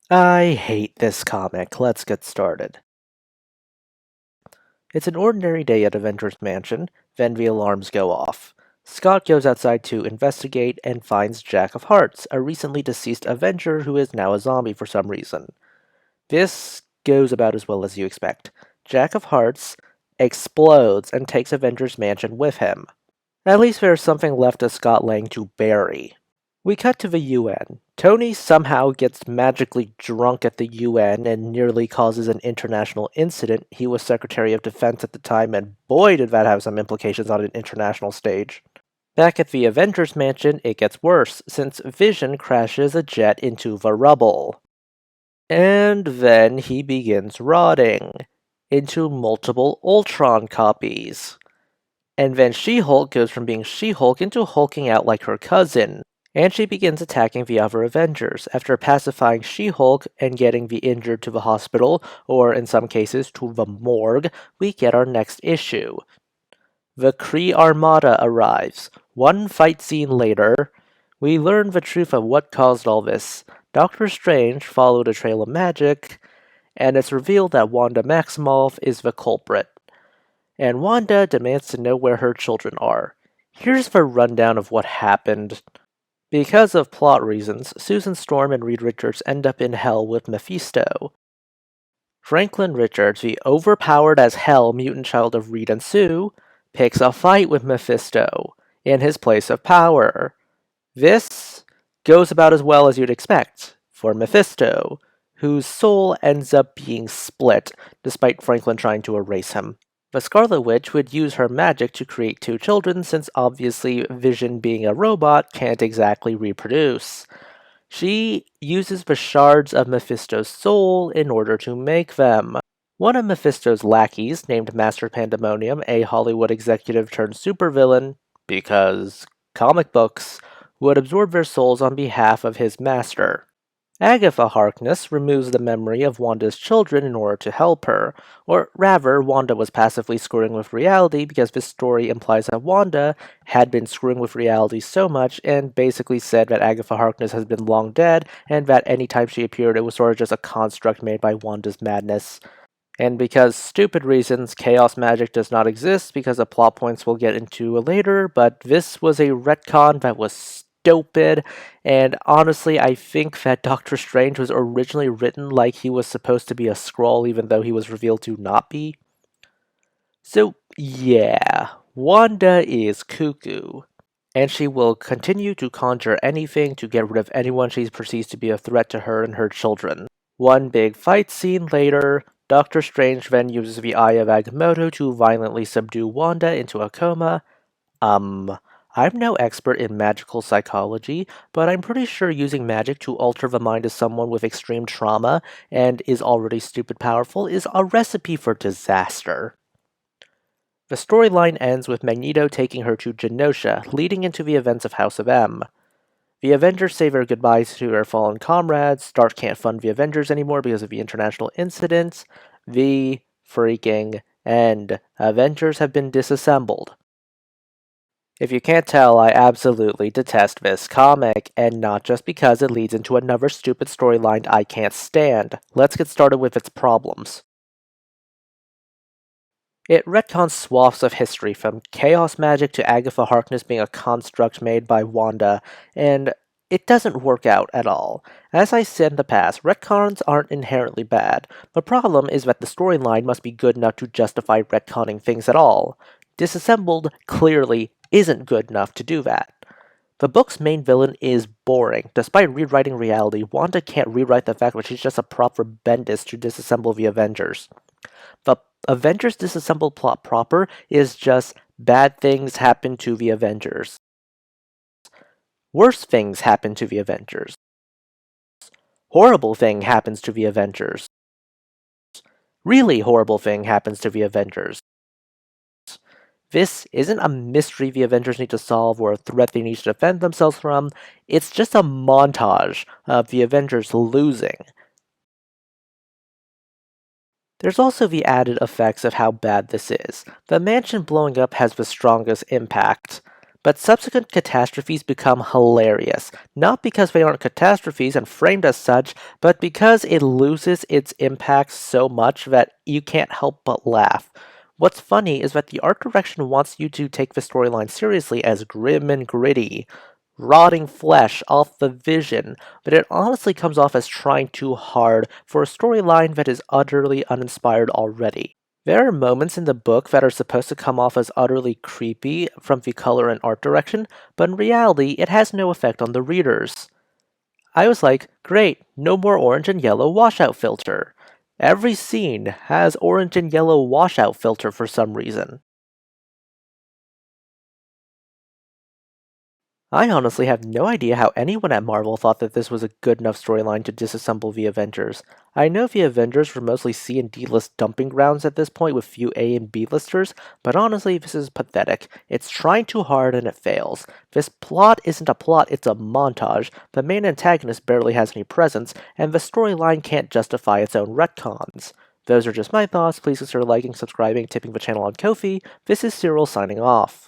I hate this comic. Let's get started. It's an ordinary day at Avengers Mansion, then the alarms go off. Scott goes outside to investigate and finds Jack of Hearts, a recently deceased Avenger who is now a zombie for some reason. This goes about as well as you expect. Jack of Hearts explodes and takes Avengers Mansion with him. At least there's something left of Scott Lang to bury. We cut to the UN. Tony somehow gets magically drunk at the UN and nearly causes an international incident. He was Secretary of Defense at the time, and boy did that have some implications on an international stage. Back at the Avengers Mansion, it gets worse, since Vision crashes a jet into the rubble. And then he begins rotting into multiple Ultron copies. And then She-Hulk goes from being She-Hulk into hulking out like her cousin. And she begins attacking the other Avengers. After pacifying She-Hulk and getting the injured to the hospital, or in some cases to the morgue, we get our next issue. The Kree Armada arrives. One fight scene later, we learn the truth of what caused all this. Doctor Strange followed a trail of magic, and it's revealed that Wanda Maximoff is the culprit. And Wanda demands to know where her children are. Here's the rundown of what happened. Because of plot reasons, Susan Storm and Reed Richards end up in hell with Mephisto. Franklin Richards, the overpowered as hell mutant child of Reed and Sue, picks a fight with Mephisto in his place of power. This goes about as well as you'd expect for Mephisto, whose soul ends up being split despite Franklin trying to erase him. The Scarlet Witch would use her magic to create two children since obviously Vision being a robot can't exactly reproduce. She uses the shards of Mephisto's soul in order to make them. One of Mephisto's lackeys, named Master Pandemonium, a Hollywood executive turned supervillain, because comic books, would absorb their souls on behalf of his master. Agatha Harkness removes the memory of Wanda's children in order to help her, or rather, Wanda was passively screwing with reality because this story implies that Wanda had been screwing with reality so much and basically said that Agatha Harkness has been long dead and that anytime she appeared it was sort of just a construct made by Wanda's madness. And because stupid reasons, chaos magic does not exist because of plot points we'll get into later, but this was a retcon that was stupid, and honestly, I think that Doctor Strange was originally written like he was supposed to be a Skrull even though he was revealed to not be. So, yeah, Wanda is cuckoo, and she will continue to conjure anything to get rid of anyone she perceives to be a threat to her and her children. One big fight scene later, Doctor Strange then uses the Eye of Agamotto to violently subdue Wanda into a coma. I'm no expert in magical psychology, but I'm pretty sure using magic to alter the mind of someone with extreme trauma and is already stupid powerful is a recipe for disaster. The storyline ends with Magneto taking her to Genosha, leading into the events of House of M. The Avengers say their goodbyes to their fallen comrades. Stark can't fund the Avengers anymore because of the international incidents. The freaking end. Avengers have been disassembled. If you can't tell, I absolutely detest this comic, and not just because it leads into another stupid storyline I can't stand. Let's get started with its problems. It retcons swaths of history, from chaos magic to Agatha Harkness being a construct made by Wanda, and it doesn't work out at all. As I said in the past, retcons aren't inherently bad. The problem is that the storyline must be good enough to justify retconning things at all. Disassembled clearly isn't good enough to do that. The book's main villain is boring. Despite rewriting reality, Wanda can't rewrite the fact that she's just a prop for Bendis to disassemble the Avengers. The Avengers Disassembled plot proper is just bad things happen to the Avengers. Worse things happen to the Avengers. Horrible thing happens to the Avengers. Really horrible thing happens to the Avengers. This isn't a mystery the Avengers need to solve or a threat they need to defend themselves from. It's just a montage of the Avengers losing. There's also the added effects of how bad this is. The mansion blowing up has the strongest impact, But subsequent catastrophes become hilarious, not because they aren't catastrophes and framed as such, but because it loses its impact so much that you can't help but laugh. What's funny is that the art direction wants you to take the storyline seriously as grim and gritty, rotting flesh off the vision, but it honestly comes off as trying too hard for a storyline that is utterly uninspired already. There are moments in the book that are supposed to come off as utterly creepy from the color and art direction, but in reality, it has no effect on the readers. I was like, great, no more orange and yellow washout filter. Every scene has orange and yellow washout filter for some reason. I honestly have no idea how anyone at Marvel thought that this was a good enough storyline to disassemble the Avengers. I know the Avengers were mostly C and D list dumping grounds at this point with few A and B listers, but honestly, this is pathetic. It's trying too hard and it fails. This plot isn't a plot, it's a montage. The main antagonist barely has any presence, and the storyline can't justify its own retcons. Those are just my thoughts. Please consider liking, subscribing, tipping the channel on Ko-fi. This is Cyril signing off.